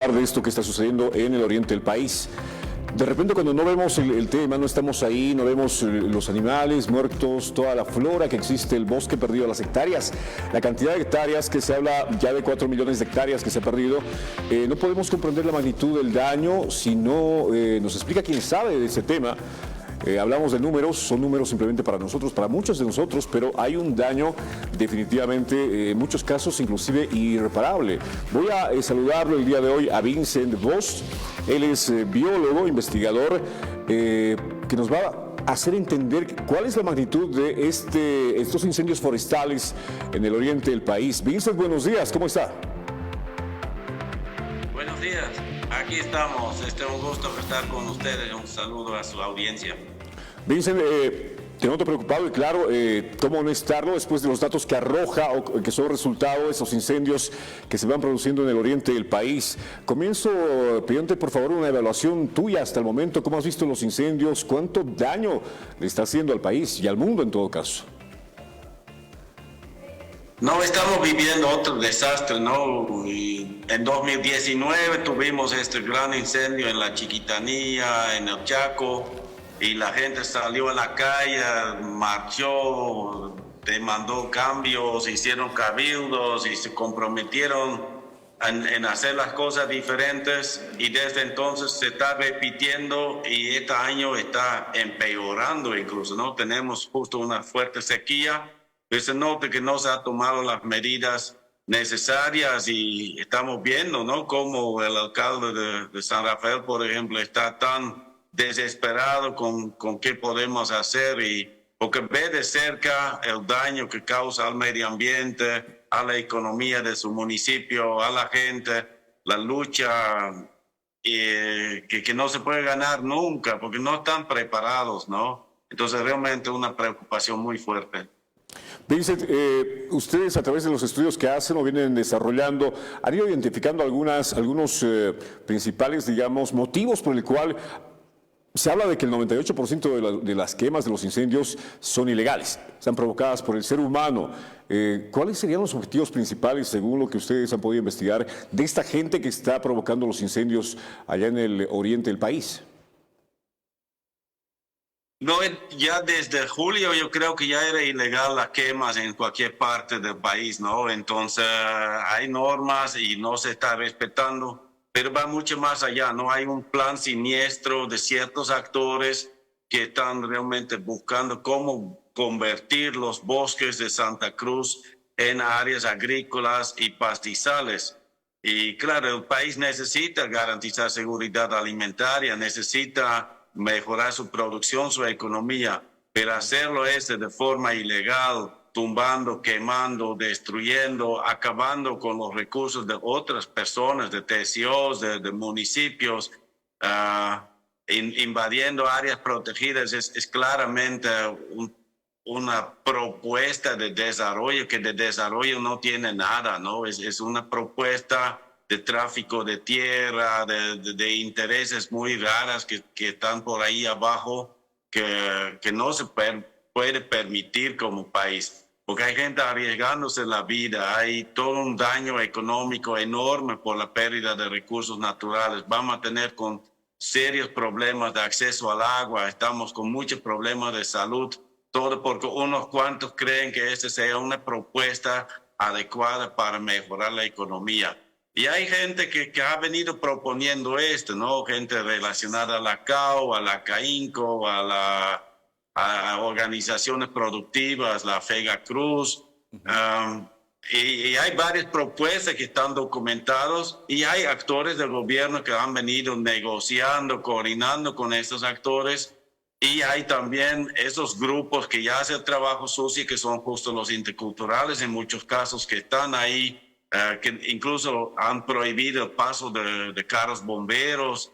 De esto que está sucediendo en el oriente del país. De repente cuando no vemos el tema, no estamos ahí, no vemos los animales muertos, toda la flora que existe, el bosque perdido, las hectáreas, la cantidad de hectáreas que se habla ya de 4 millones de hectáreas que se ha perdido, no podemos comprender la magnitud del daño si no nos explica quien sabe de ese tema. Hablamos de números, son números simplemente para nosotros, para muchos de nosotros, pero hay un daño definitivamente, en muchos casos inclusive irreparable. Voy a saludarlo el día de hoy a Vincent Voss. Él es biólogo, investigador, que nos va a hacer entender cuál es la magnitud de estos incendios forestales en el oriente del país. Vincent, buenos días, ¿cómo está? Buenos días, aquí estamos. Un gusto estar con ustedes. Un saludo a su audiencia. Vincent, te noto preocupado y claro, ¿cómo no estarlo después de los datos que arroja o que son resultado de esos incendios que se van produciendo en el oriente del país? Comienzo pidiéndote por favor una evaluación tuya hasta el momento. ¿Cómo has visto los incendios? ¿Cuánto daño le está haciendo al país y al mundo en todo caso? No estamos viviendo otro desastre, ¿no? Y en 2019 tuvimos este gran incendio en la Chiquitanía, en el Chaco, y la gente salió a la calle, marchó, demandó cambios, hicieron cabildos y se comprometieron en hacer las cosas diferentes, y desde entonces se está repitiendo y este año está empeorando incluso, ¿no? Tenemos justo una fuerte sequía. Se nota que no se han tomado las medidas necesarias y estamos viendo, ¿no?, cómo el alcalde de San Rafael, por ejemplo, está tan desesperado con qué podemos hacer, porque ve de cerca el daño que causa al medio ambiente, a la economía de su municipio, a la gente, la lucha que no se puede ganar nunca porque no están preparados, ¿no? Entonces realmente una preocupación muy fuerte. Vincent, ustedes a través de los estudios que hacen o vienen desarrollando, han ido identificando algunos principales, digamos, motivos por el cual se habla de que el 98% de las quemas de los incendios son ilegales, están provocadas por el ser humano. ¿Cuáles serían los objetivos principales, según lo que ustedes han podido investigar, de esta gente que está provocando los incendios allá en el oriente del país? No, ya desde julio yo creo que ya era ilegal las quemas en cualquier parte del país, ¿no? Entonces hay normas y no se está respetando, pero va mucho más allá, ¿no? Hay un plan siniestro de ciertos actores que están realmente buscando cómo convertir los bosques de Santa Cruz en áreas agrícolas y pastizales. Y claro, el país necesita garantizar seguridad alimentaria, necesita mejorar su producción, su economía, pero hacerlo de forma ilegal, tumbando, quemando, destruyendo, acabando con los recursos de otras personas, de TCOs, de municipios, invadiendo áreas protegidas, es claramente una propuesta de desarrollo que de desarrollo no tiene nada, ¿no? Es una propuesta de tráfico de tierra, de intereses muy raras que están por ahí abajo, que no se puede permitir como país, porque hay gente arriesgándose la vida, hay todo un daño económico enorme por la pérdida de recursos naturales, vamos a tener con serios problemas de acceso al agua, estamos con muchos problemas de salud, todo porque unos cuantos creen que esta sea una propuesta adecuada para mejorar la economía. Y hay gente que ha venido proponiendo esto, ¿no? Gente relacionada a la CAO, a la CAINCO, a organizaciones productivas, la FEGA Cruz. Y hay varias propuestas que están documentadas y hay actores del gobierno que han venido negociando, coordinando con estos actores. Y hay también esos grupos que ya hacen trabajo sucio, que son justo los interculturales en muchos casos, que están ahí, que incluso han prohibido el paso de carros bomberos,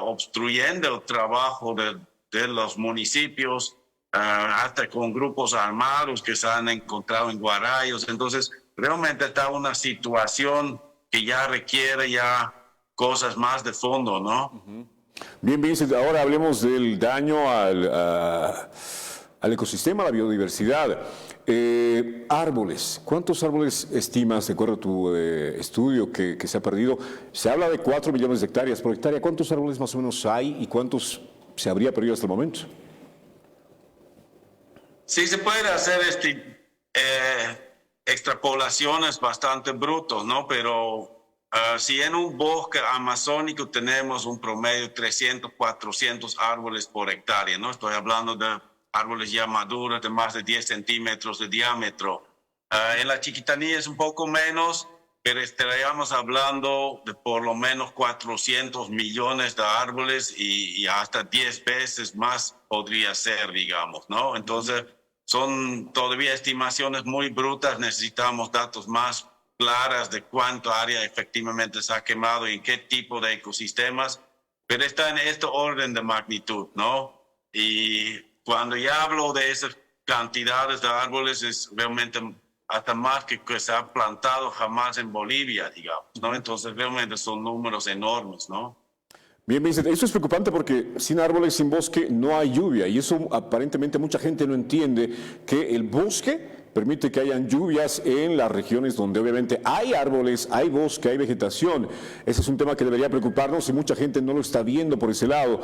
obstruyendo el trabajo de los municipios, hasta con grupos armados que se han encontrado en Guarayos. Entonces, realmente está una situación que ya requiere ya cosas más de fondo, ¿no? Bien, Vincent, ahora hablemos del daño al al ecosistema, a la biodiversidad. Árboles, ¿cuántos árboles estimas, de acuerdo a tu estudio, que se ha perdido? Se habla de 4 millones de hectáreas por hectárea. ¿Cuántos árboles más o menos hay y cuántos se habría perdido hasta el momento? Sí, se puede hacer extrapolaciones bastante brutos, ¿no? Pero si en un bosque amazónico tenemos un promedio de 300, 400 árboles por hectárea, ¿no? Estoy hablando de árboles ya maduros de más de 10 centímetros de diámetro. En la Chiquitanía es un poco menos, pero estaríamos hablando de por lo menos 400 millones de árboles y hasta 10 veces más podría ser, digamos, ¿no? Entonces, son todavía estimaciones muy brutas, necesitamos datos más claras de cuánto área efectivamente se ha quemado y en qué tipo de ecosistemas, pero está en este orden de magnitud, ¿no? Y cuando ya hablo de esas cantidades de árboles, es realmente hasta más que se ha plantado jamás en Bolivia, digamos, ¿no? Entonces realmente son números enormes, ¿no? Bien, Vincent, eso es preocupante porque sin árboles, sin bosque, no hay lluvia. Y eso aparentemente mucha gente no entiende, que el bosque permite que hayan lluvias en las regiones donde obviamente hay árboles, hay bosque, hay vegetación. Ese es un tema que debería preocuparnos y mucha gente no lo está viendo por ese lado.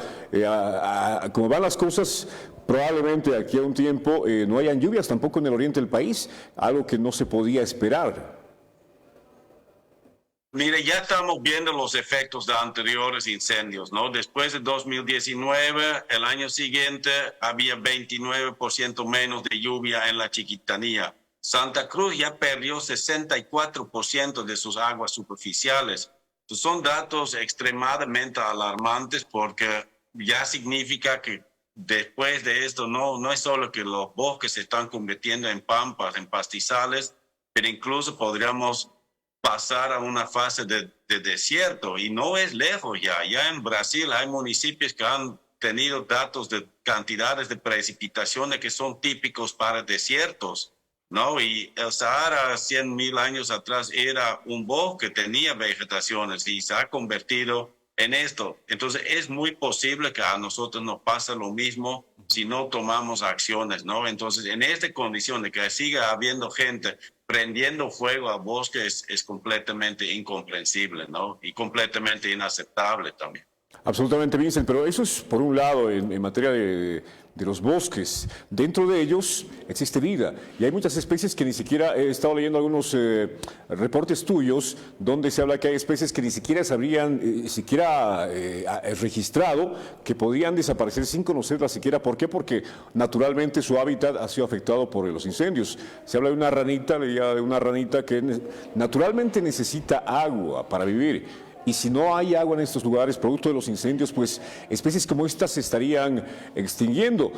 Como van las cosas, probablemente aquí a un tiempo no hayan lluvias tampoco en el oriente del país, algo que no se podía esperar. Mire, ya estamos viendo los efectos de anteriores incendios, ¿no? Después de 2019, el año siguiente, había 29% menos de lluvia en la Chiquitanía. Santa Cruz ya perdió 64% de sus aguas superficiales. Entonces, son datos extremadamente alarmantes porque ya significa que después de esto no es solo que los bosques se están convirtiendo en pampas, en pastizales, pero incluso podríamos pasar a una fase de desierto y no es lejos ya. Ya en Brasil hay municipios que han tenido datos de cantidades de precipitaciones que son típicos para desiertos, ¿no? Y el Sahara 100.000 años atrás era un bosque, tenía vegetaciones y se ha convertido en esto. Entonces es muy posible que a nosotros nos pase lo mismo si no tomamos acciones, ¿no? Entonces en esta condición de que siga habiendo gente prendiendo fuego al bosque es completamente incomprensible, ¿no? Y completamente inaceptable también. Absolutamente, Vincent, pero eso es por un lado en materia de los bosques. Dentro de ellos existe vida y hay muchas especies que ni siquiera, he estado leyendo algunos reportes tuyos donde se habla que hay especies que ni siquiera se habrían registrado, que podían desaparecer sin conocerlas siquiera. ¿Por qué? Porque naturalmente su hábitat ha sido afectado por los incendios. Se habla de una ranita, leía de una ranita que naturalmente necesita agua para vivir. Y si no hay agua en estos lugares, producto de los incendios, pues especies como estas se estarían extinguiendo.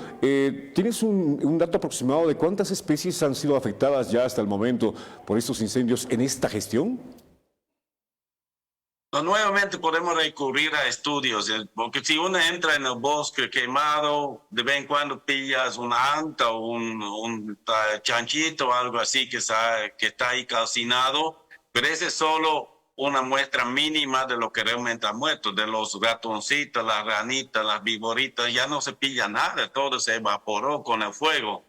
¿Tienes un dato aproximado de cuántas especies han sido afectadas ya hasta el momento por estos incendios en esta gestión? No, nuevamente podemos recurrir a estudios, porque si uno entra en el bosque quemado, de vez en cuando pillas una anta o un chanchito o algo así que está ahí calcinado, pero ese es solo una muestra mínima de lo que realmente ha muerto, de los ratoncitos, las ranitas, las viboritas, ya no se pilla nada, todo se evaporó con el fuego.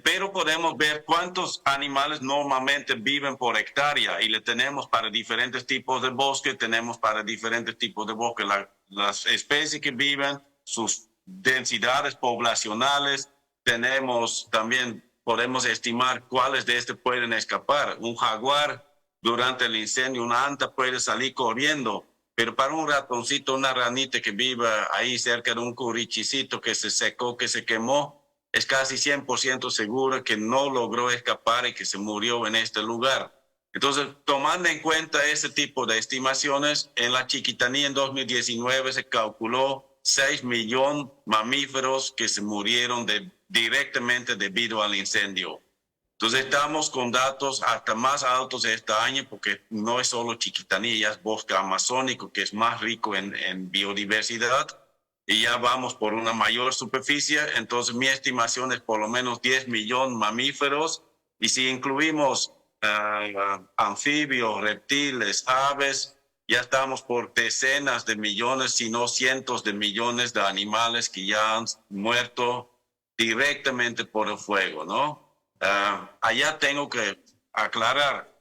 Pero podemos ver cuántos animales normalmente viven por hectárea y le tenemos para diferentes tipos de bosque, tenemos para diferentes tipos de bosque las especies que viven, sus densidades poblacionales, tenemos también, podemos estimar cuáles de estos pueden escapar. Un jaguar durante el incendio, una anta puede salir corriendo, pero para un ratoncito, una ranita que vive ahí cerca de un curichicito que se secó, que se quemó, es casi 100% seguro que no logró escapar y que se murió en este lugar. Entonces, tomando en cuenta ese tipo de estimaciones, en la Chiquitanía en 2019 se calculó 6 millones de mamíferos que se murieron directamente debido al incendio. Entonces estamos con datos hasta más altos este año porque no es solo Chiquitanía, ya es bosque amazónico que es más rico en biodiversidad y ya vamos por una mayor superficie. Entonces mi estimación es por lo menos 10 millones de mamíferos y si incluimos anfibios, reptiles, aves, ya estamos por decenas de millones, si no cientos de millones de animales que ya han muerto directamente por el fuego, ¿no? Allá tengo que aclarar,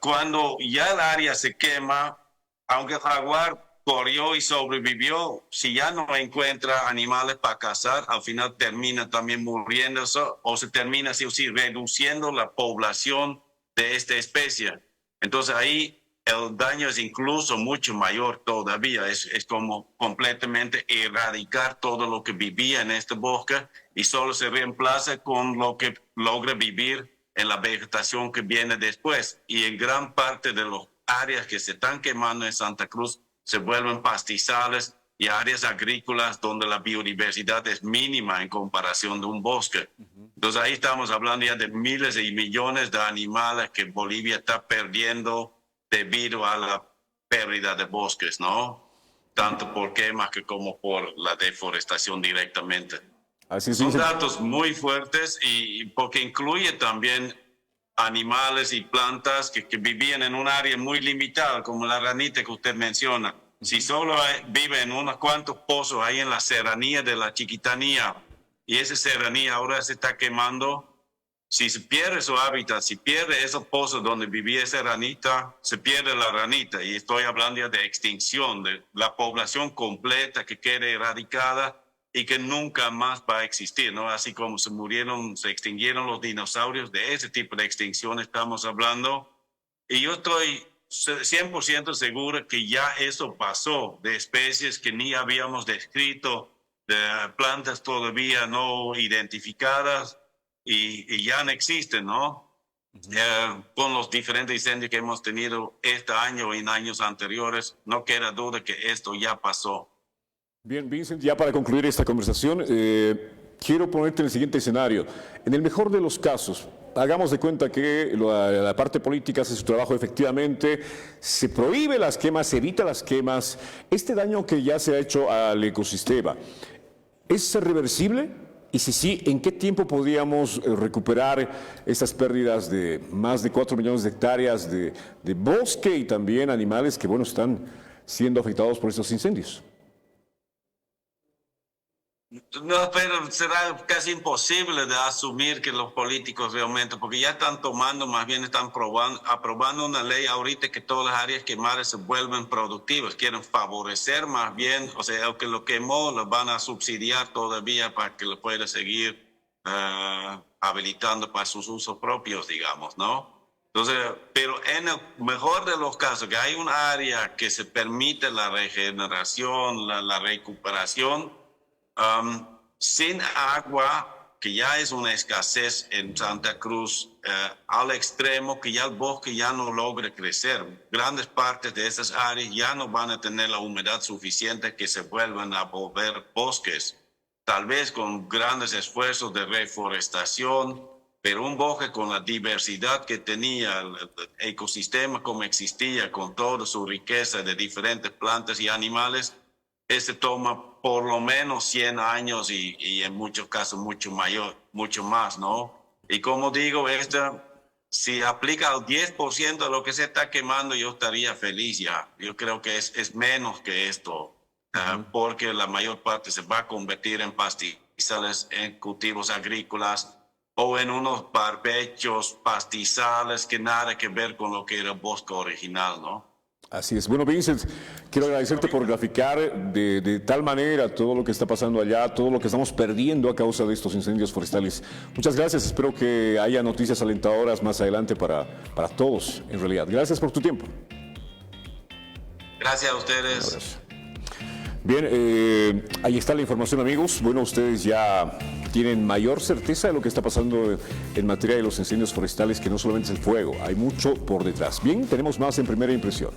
cuando ya el área se quema, aunque el jaguar corrió y sobrevivió, si ya no encuentra animales para cazar, al final termina también muriéndose o se termina sí o sí reduciendo la población de esta especie. Entonces ahí el daño es incluso mucho mayor todavía. Es como completamente erradicar todo lo que vivía en este bosque y solo se reemplaza con lo que logra vivir en la vegetación que viene después. Y en gran parte de las áreas que se están quemando en Santa Cruz se vuelven pastizales y áreas agrícolas donde la biodiversidad es mínima en comparación de un bosque. Entonces ahí estamos hablando ya de miles y millones de animales que Bolivia está perdiendo debido a la pérdida de bosques, ¿no? Tanto por quemas como por la deforestación directamente. Así es, son datos muy fuertes y porque incluye también animales y plantas que vivían en un área muy limitada, como la ranita que usted menciona. Si solo vive en unos cuantos pozos ahí en la serranía de la Chiquitanía y esa serranía ahora se está quemando, si se pierde su hábitat, si pierde esos pozos donde vivía esa ranita, se pierde la ranita. Y estoy hablando ya de extinción, de la población completa que quede erradicada y que nunca más va a existir, ¿no? Así como se extinguieron los dinosaurios, de ese tipo de extinción estamos hablando. Y yo estoy 100% seguro que ya eso pasó, de especies que ni habíamos descrito, de plantas todavía no identificadas y ya no existen, ¿no? Con los diferentes incendios que hemos tenido este año y en años anteriores, no queda duda que esto ya pasó. Bien, Vincent, ya para concluir esta conversación, quiero ponerte en el siguiente escenario. En el mejor de los casos, hagamos de cuenta que la parte política hace su trabajo efectivamente, se prohíbe las quemas, se evita las quemas. Este daño que ya se ha hecho al ecosistema, ¿es reversible? Y si sí, ¿en qué tiempo podríamos recuperar estas pérdidas de más de 4 millones de hectáreas de bosque y también animales que, bueno, están siendo afectados por estos incendios? No, pero será casi imposible de asumir que los políticos realmente, porque ya están tomando, más bien están aprobando una ley ahorita que todas las áreas quemadas se vuelven productivas. Quieren favorecer más bien, o sea, el que lo quemó lo van a subsidiar todavía para que lo pueda seguir habilitando para sus usos propios, digamos, ¿no? Entonces, pero en el mejor de los casos, que hay un área que se permite la regeneración, la recuperación, sin agua, que ya es una escasez en Santa Cruz, al extremo que ya el bosque ya no logra crecer. Grandes partes de esas áreas ya no van a tener la humedad suficiente que se vuelvan a volver bosques. Tal vez con grandes esfuerzos de reforestación, pero un bosque con la diversidad que tenía, el ecosistema como existía, con toda su riqueza de diferentes plantas y animales, toma por lo menos 100 años y en muchos casos mucho más, ¿no? Y como digo, si aplica al 10% de lo que se está quemando, yo estaría feliz ya. Yo creo que es menos que esto, porque la mayor parte se va a convertir en pastizales, en cultivos agrícolas o en unos barbechos pastizales que nada que ver con lo que era el bosque original, ¿no? Así es. Bueno, Vincent, quiero agradecerte por graficar de tal manera todo lo que está pasando allá, todo lo que estamos perdiendo a causa de estos incendios forestales. Muchas gracias. Espero que haya noticias alentadoras más adelante para todos, en realidad. Gracias por tu tiempo. Gracias a ustedes. Bien, ahí está la información, amigos. Bueno, ustedes ya tienen mayor certeza de lo que está pasando en materia de los incendios forestales, que no solamente es el fuego, hay mucho por detrás. Bien, tenemos más en Primera Impresión.